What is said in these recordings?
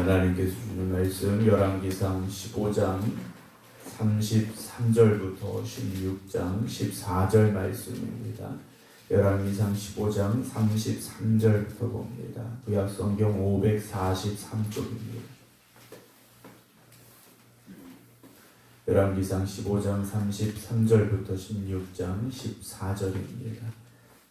하나님께서 주는 말씀 열왕기상 15장 33절부터 16장 14절 말씀입니다. 열왕기상 15장 33절부터 봅니다. 구약성경 543쪽입니다. 열왕기상 15장 33절부터 16장 14절입니다.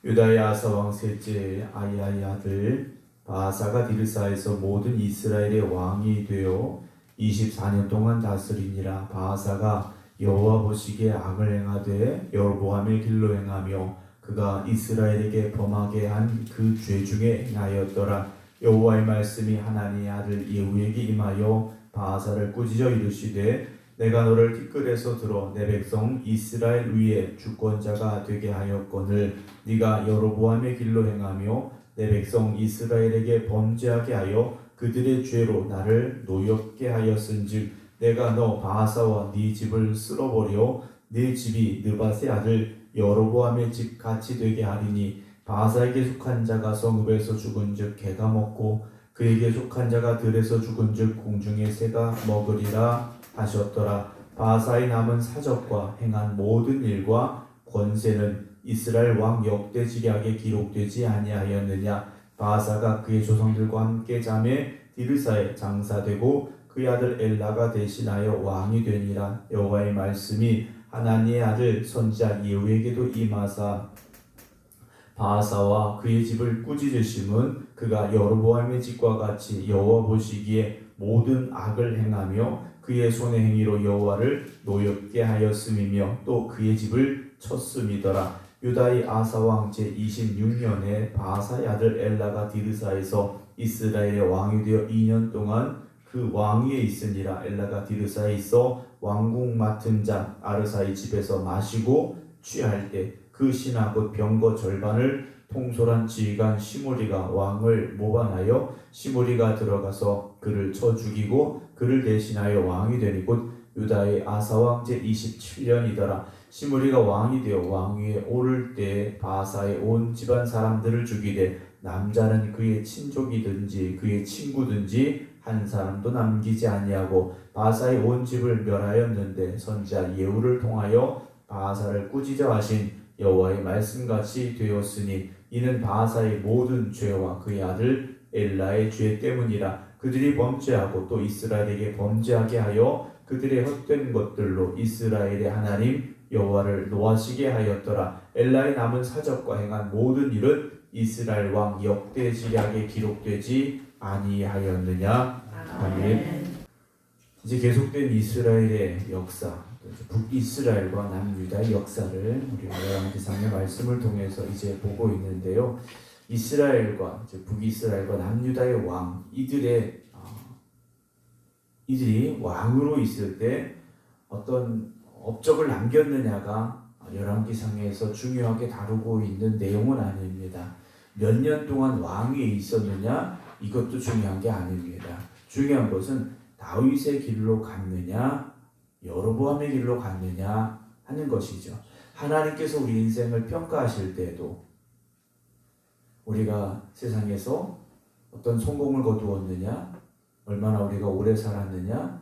유다의 아사 왕 셋째 아히야의 아들 바아사가 디르사에서 모든 이스라엘의 왕이 되어 24년 동안 다스리니라. 바아사가 여호와 보시기에 악을 행하되 여로보암의 길로 행하며 그가 이스라엘에게 범하게 한 그 죄 중에 행하였더라. 여호와의 말씀이 하나니의 아들 예후에게 임하여 바아사를 꾸짖어 이르시되 내가 너를 티끌에서 들어 내 백성 이스라엘 위에 주권자가 되게 하였거늘 네가 여로보암의 길로 행하며 내 백성 이스라엘에게 범죄하게 하여 그들의 죄로 나를 노엽게 하였은즉 내가 너 바아사와 네 집을 쓸어버려 네 집이 느밧의 아들 여로보암의 집 같이 되게 하리니 바아사에게 속한 자가 성읍에서 죽은즉 개가 먹고 그에게 속한 자가 들에서 죽은즉 공중의 새가 먹으리라 하셨더라. 바아사의 남은 사적과 행한 모든 일과 권세는 이스라엘 왕 역대지략에 기록되지 아니하였느냐. 바아사가 그의 조상들과 함께 잠에 디르사에 장사되고 그의 아들 엘라가 대신하여 왕이 되니라. 여호와의 말씀이 하나니의 아들 선지자 예후에게도 임하사 바아사와 그의 집을 꾸짖으심은 그가 여로보암의 집과 같이 여호와 보시기에 모든 악을 행하며 그의 손의 행위로 여호와를 노엽게 하였음이며 또 그의 집을 쳤음이더라. 유다의 아사 왕 제26년에 바아사의 아들 엘라가 디르사에서 이스라엘의 왕이 되어 2년 동안 그 왕위에 있으니라. 엘라가 디르사에 있어 왕궁 맡은 자 아르사의 집에서 마시고 취할 때 그 신하 곧 병거 절반을 통솔한 지휘관 시므리가 왕을 모반하여 시므리가 들어가서 그를 쳐 죽이고 그를 대신하여 왕이 되니 곧 유다의 아사 왕 제27년이더라. 시므리가 왕이 되어 왕위에 오를 때 바아사의 온 집안 사람들을 죽이되 남자는 그의 친족이든지 그의 친구든지 한 사람도 남기지 아니하고 바아사의 온 집을 멸하였는데 선지자 예후를 통하여 바아사를 꾸짖어 하신 여호와의 말씀같이 되었으니 이는 바아사의 모든 죄와 그의 아들 엘라의 죄 때문이라. 그들이 범죄하고 또 이스라엘에게 범죄하게 하여 그들의 헛된 것들로 이스라엘의 하나님 여호와를 노하시게 하였더라. 엘라의 남은 사적과 행한 모든 일은 이스라엘 왕 역대지략에 기록되지 아니하였느냐. 아멘. 이제 계속된 이스라엘의 역사, 북이스라엘과 남유다의 역사를 우리 열왕기상의 말씀을 통해서 이제 보고 있는데요. 이스라엘과 북이스라엘과 남유다의 왕 이들이 왕으로 있을 때 어떤 업적을 남겼느냐가 열왕기상에서 중요하게 다루고 있는 내용은 아닙니다. 몇 년 동안 왕위에 있었느냐 이것도 중요한 게 아닙니다. 중요한 것은 다윗의 길로 갔느냐 여로보암의 길로 갔느냐 하는 것이죠. 하나님께서 우리 인생을 평가하실 때도 우리가 세상에서 어떤 성공을 거두었느냐, 얼마나 우리가 오래 살았느냐,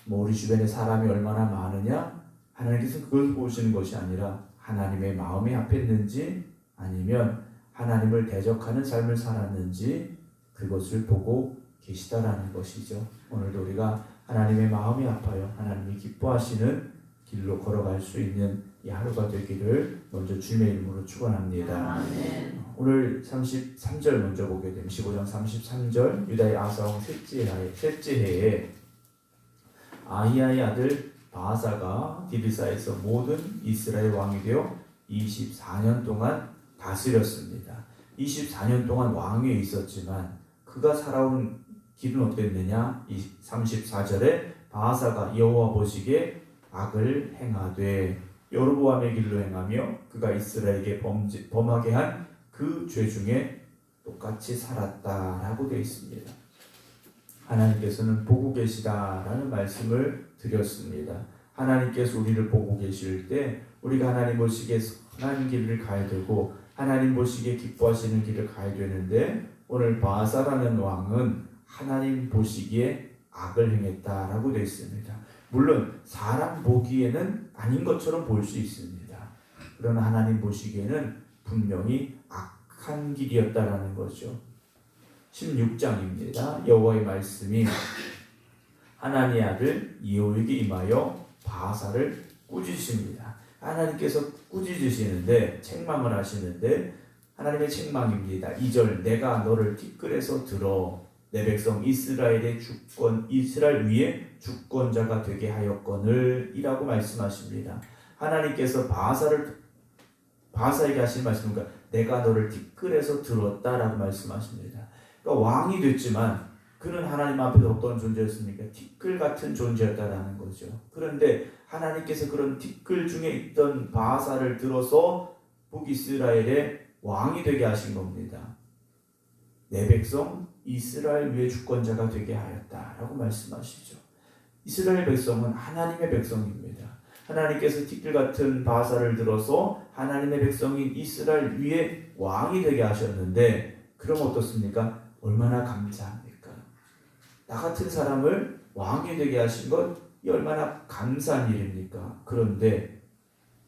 우리 주변에 사람이 얼마나 많으냐, 하나님께서 그걸 보시는 것이 아니라 하나님의 마음이 합했는지 아니면 하나님을 대적하는 삶을 살았는지 그것을 보고 계시다라는 것이죠. 오늘도 우리가 하나님의 마음이 아파요. 하나님이 기뻐하시는 길로 걸어갈 수 있는 이 하루가 되기를 먼저 주님의 이름으로 축원합니다. 오늘 33절 먼저 보게 되면 15장 33절 유다의 아사 왕 셋째 해에 아히야의 아들 바아사가 디르사에서 모든 이스라엘 왕이 되어 24년 동안 다스렸습니다. 24년 동안 왕위에 있었지만 그가 살아온 길은 어땠느냐? 34절에 바아사가 여호와 보시기에 악을 행하되 여로보암의 길로 행하며 그가 이스라엘에게 범하게 한 그 죄 중에 똑같이 살았다라고 되어 있습니다. 하나님께서는 보고 계시다라는 말씀을 드렸습니다. 하나님께서 우리를 보고 계실 때 우리가 하나님 보시기에 선한 길을 가야 되고 하나님 보시기에 기뻐하시는 길을 가야 되는데 오늘 바아사라는 왕은 하나님 보시기에 악을 행했다라고 되어 있습니다. 물론 사람 보기에는 아닌 것처럼 보일 수 있습니다. 그러나 하나님 보시기에는 분명히 악한 길이었다라는 거죠. 16장입니다. 여호와의 말씀이 하나님의 아들 예후에게 임하여 바사를 꾸짖으십니다. 하나님께서 꾸짖으시는데 책망을 하시는데 하나님의 책망입니다. 2절 내가 너를 티끌에서 들어 내 백성 이스라엘 위에 주권자가 되게 하였거늘 이라고 말씀하십니다. 하나님께서 바사에게 하신 말씀은 내가 너를 티끌에서 들었다라고 말씀하십니다. 그러니까 왕이 됐지만 그는 하나님 앞에서 어떤 존재였습니까? 티끌 같은 존재였다라는 거죠. 그런데 하나님께서 그런 티끌 중에 있던 바사를 들어서 북이스라엘의 왕이 되게 하신 겁니다. 내 백성 이스라엘 위에 주권자가 되게 하였다라고 말씀하시죠. 이스라엘 백성은 하나님의 백성입니다. 하나님께서 티끌 같은 바사를 들어서 하나님의 백성인 이스라엘 위에 왕이 되게 하셨는데 그럼 어떻습니까? 얼마나 감사합니까? 나 같은 사람을 왕이 되게 하신 것 이 얼마나 감사한 일입니까? 그런데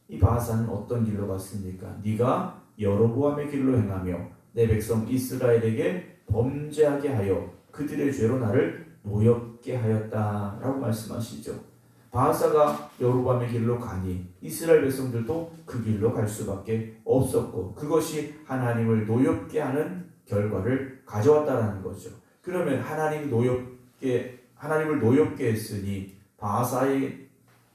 이 바사는 어떤 길로 갔습니까? 네가 여로보암의 길로 행하며 내 백성 이스라엘에게 범죄하게 하여 그들의 죄로 나를 노엽게 하였다라고 말씀하시죠. 바사가 여로보암의 길로 가니 이스라엘 백성들도 그 길로 갈 수밖에 없었고 그것이 하나님을 노엽게 하는 결과를 가져왔다라는 거죠. 그러면 하나님을 노엽게 했으니 바사의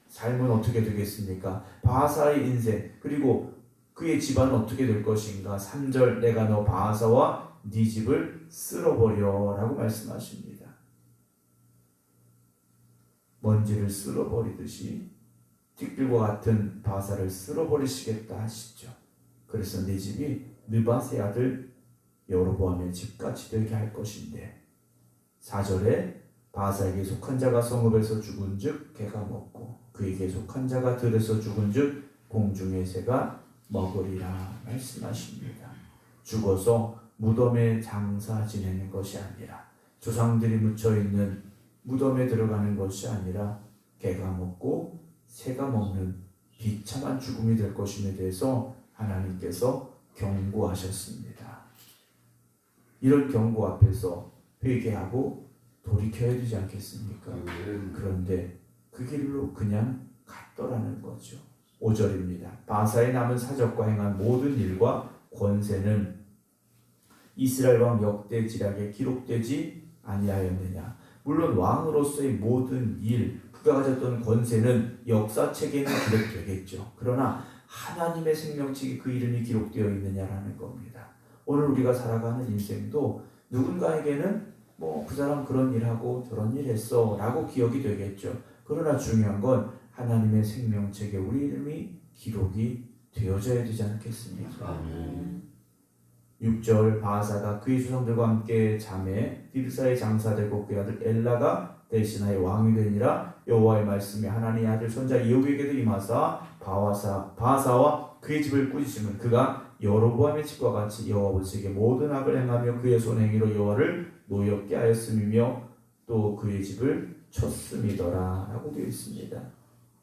삶은 어떻게 되겠습니까? 바사의 인생 그리고 그의 집안은 어떻게 될 것인가? 3절 내가 너 바사와 네 집을 쓸어버려 라고 말씀하십니다. 먼지를 쓸어버리듯이 티끌과 같은 바사를 쓸어버리시겠다 하시죠. 그래서 네 집이 느밧의 아들 여로보암의 집같이 되게 할 것인데 4절에 바사에게 속한 자가 성읍에서 죽은 즉 개가 먹고 그에게 속한 자가 들에서 죽은 즉 공중의 새가 먹으리라 말씀하십니다. 죽어서 무덤에 장사 지내는 것이 아니라 조상들이 묻혀있는 무덤에 들어가는 것이 아니라 개가 먹고 새가 먹는 비참한 죽음이 될 것임에 대해서 하나님께서 경고하셨습니다. 이런 경고 앞에서 회개하고 돌이켜야 되지 않겠습니까? 그런데 그 길로 그냥 갔더라는 거죠. 5절입니다. 바사에 남은 사적과 행한 모든 일과 권세는 이스라엘 왕 역대 지략에 기록되지 아니하였느냐. 물론 왕으로서의 모든 일, 그가 가졌던 권세는 역사책에는 기록되겠죠. 그러나 하나님의 생명책에 그 이름이 기록되어 있느냐라는 겁니다. 오늘 우리가 살아가는 인생도 누군가에게는 그 사람 그런 일하고 저런 일 했어 라고 기억이 되겠죠. 그러나 중요한 건 하나님의 생명책에 우리 이름이 기록이 되어져야 되지 않겠습니까? 6절 바사가 그의 주성들과 함께 잠에 디르사의 장사되고 그의 아들 엘라가 대신하여 왕이 되니라. 여호와의 말씀이 하나님의 아들 손자 예후에게도 임하사 바사와 그의 집을 꾸짖으면 그가 여로보암의 집과 같이 여호와 보시기에 모든 악을 행하며 그의 손 행위로 여호와를 노엽게 하였음이며 또 그의 집을 쳤음이더라 라고 되어 있습니다.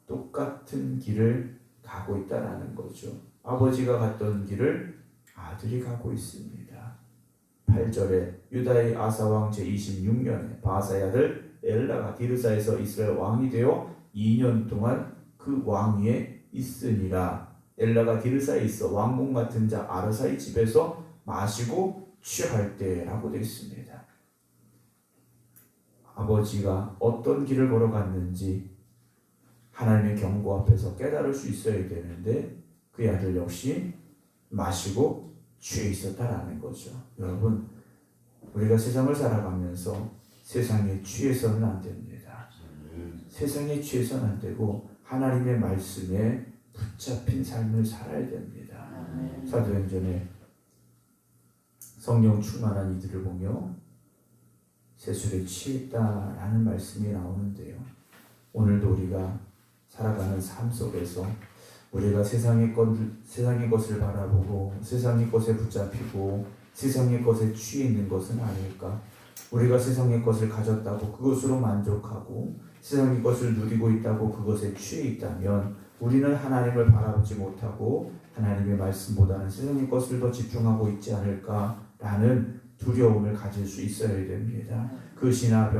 똑같은 길을 가고 있다라는 거죠. 아버지가 갔던 길을 아들이 가고 있습니다. 8절에 유다의 아사왕 제26년에 바사의 아들 엘라가 디르사에서 이스라엘 왕이 되어 2년 동안 그 왕위에 있으니라. 엘라가 디르사에 있어 왕궁 같은 자 아르사의 집에서 마시고 취할 때라고 되어 있습니다. 아버지가 어떤 길을 걸어갔는지 하나님의 경고 앞에서 깨달을 수 있어야 되는데 그 아들 역시 마시고 취해 있었다라는 거죠. 여러분, 우리가 세상을 살아가면서 세상에 취해서는 안 됩니다. 세상에 취해서는 안 되고 하나님의 말씀에 붙잡힌 삶을 살아야 됩니다. 사도행전에 성령 충만한 이들을 보며 세술에 취했다라는 말씀이 나오는데요. 오늘도 우리가 살아가는 삶 속에서 우리가 세상의 것을 바라보고 세상의 것에 붙잡히고 세상의 것에 취해 있는 것은 아닐까? 우리가 세상의 것을 가졌다고 그것으로 만족하고 세상의 것을 누리고 있다고 그것에 취해 있다면 우리는 하나님을 바라보지 못하고 하나님의 말씀보다는 세상의 것을 더 집중하고 있지 않을까라는 두려움을 가질 수 있어야 됩니다. 그 신하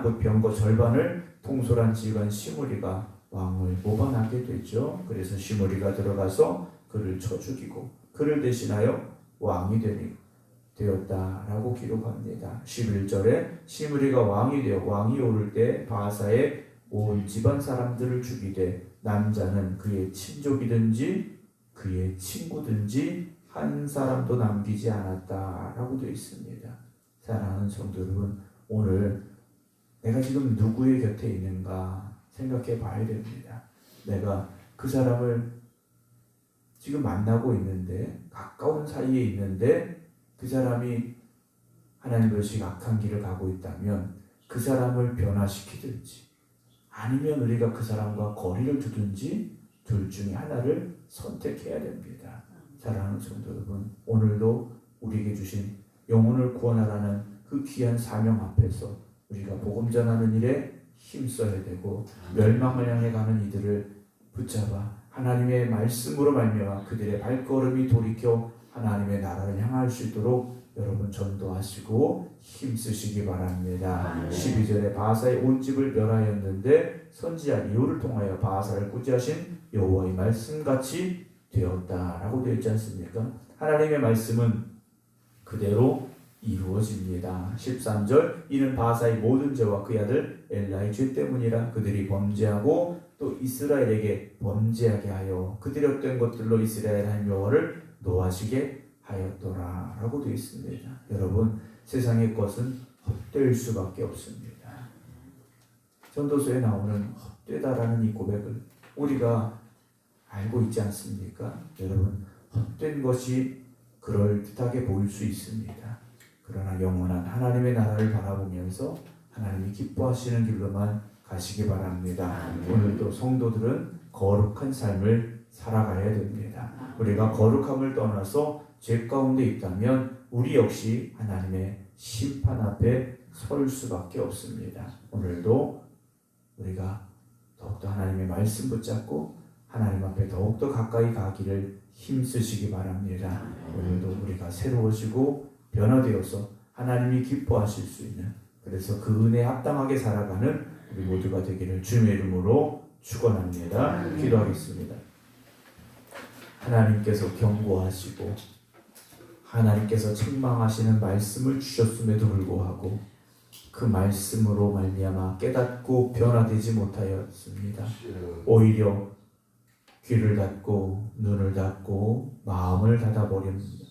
곧 병거 절반을 통솔한 지휘관 시므리가 왕을 모반하게 되죠. 그래서 시므리가 들어가서 그를 쳐 죽이고 그를 대신하여 왕이 되었다라고 기록합니다. 11절에 시므리가 왕이 되어 왕이 오를 때 바하사의 온 집안 사람들을 죽이되 남자는 그의 친족이든지 그의 친구든지 한 사람도 남기지 않았다라고 되어 있습니다. 사랑하는 성도 여러분, 오늘 내가 지금 누구의 곁에 있는가 생각해 봐야 됩니다. 내가 그 사람을 지금 만나고 있는데 가까운 사이에 있는데 그 사람이 하나님 별식 악한 길을 가고 있다면 그 사람을 변화시키든지 아니면 우리가 그 사람과 거리를 두든지 둘 중에 하나를 선택해야 됩니다. 사랑하는 성도 여러분, 오늘도 우리에게 주신 영혼을 구원하라는 그 귀한 사명 앞에서 우리가 복음 전하는 일에 힘써야 되고 멸망을 향해 가는 이들을 붙잡아 하나님의 말씀으로 말미암아 그들의 발걸음이 돌이켜 하나님의 나라를 향할 수 있도록 여러분 전도하시고 힘쓰시기 바랍니다. 12절에 바하사의 온 집을 멸하였는데 선지자 리후를 통하여 바하사를 꾸지하신 여호와의 말씀같이 되었다라고 되어 있지 않습니까? 하나님의 말씀은 그대로 이루어집니다. 13절 이는 바하사의 모든 죄와 그의 아들 엘라의 죄 때문이라 그들이 범죄하고 또 이스라엘에게 범죄하게 하여 그들이 헛된 것들로 이스라엘 하나님 여호와를 노하시게 하였더라 라고 되어 있습니다. 여러분, 세상의 것은 헛될 수밖에 없습니다. 전도서에 나오는 헛되다라는 이 고백을 우리가 알고 있지 않습니까? 여러분, 헛된 것이 그럴듯하게 보일 수 있습니다. 그러나 영원한 하나님의 나라를 바라보면서 하나님이 기뻐하시는 길로만 가시기 바랍니다. 오늘도 성도들은 거룩한 삶을 살아가야 됩니다. 우리가 거룩함을 떠나서 죄 가운데 있다면 우리 역시 하나님의 심판 앞에 설 수밖에 없습니다. 오늘도 우리가 더욱더 하나님의 말씀 붙잡고 하나님 앞에 더욱더 가까이 가기를 힘쓰시기 바랍니다. 오늘도 우리가 새로워지고 변화되어서 하나님이 기뻐하실 수 있는, 그래서 그 은혜에 합당하게 살아가는 우리 모두가 되기를 주님의 이름으로 축원합니다. 기도하겠습니다. 하나님께서 경고하시고 하나님께서 책망하시는 말씀을 주셨음에도 불구하고 그 말씀으로 말미암아 깨닫고 변화되지 못하였습니다. 오히려 귀를 닫고 눈을 닫고 마음을 닫아버립니다.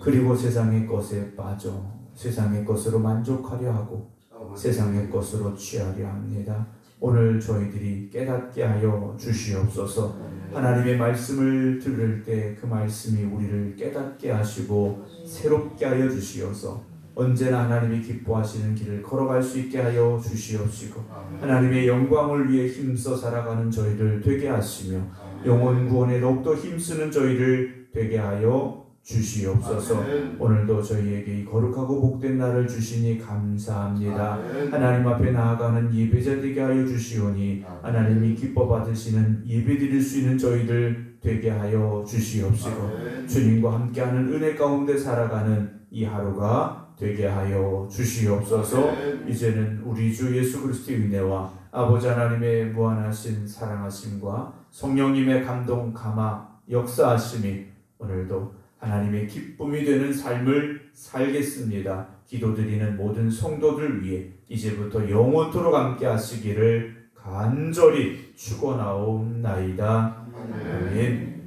그리고 세상의 것에 빠져 세상의 것으로 만족하려 하고 세상의 것으로 취하려 합니다. 오늘 저희들이 깨닫게 하여 주시옵소서. 하나님의 말씀을 들을 때 그 말씀이 우리를 깨닫게 하시고 새롭게 하여 주시어서 언제나 하나님이 기뻐하시는 길을 걸어갈 수 있게 하여 주시옵시고 하나님의 영광을 위해 힘써 살아가는 저희를 되게 하시며 영혼 구원에 더욱더 힘쓰는 저희를 되게 하여 주시옵소서. 오늘도 저희에게 이 거룩하고 복된 날을 주시니 감사합니다. 하나님 앞에 나아가는 예배자 되게 하여 주시오니 하나님이 기뻐 받으시는 예배 드릴 수 있는 저희들 되게 하여 주시옵시고 주님과 함께하는 은혜 가운데 살아가는 이 하루가 되게 하여 주시옵소서. 이제는 우리 주 예수 그리스도의 은혜와 아버지 하나님의 무한하신 사랑하심과 성령님의 감동 감화 역사하심이 오늘도 하나님의 기쁨이 되는 삶을 살겠습니다. 기도드리는 모든 성도들 위해 이제부터 영원토록 함께 하시기를 간절히 축원하옵나이다. 아멘.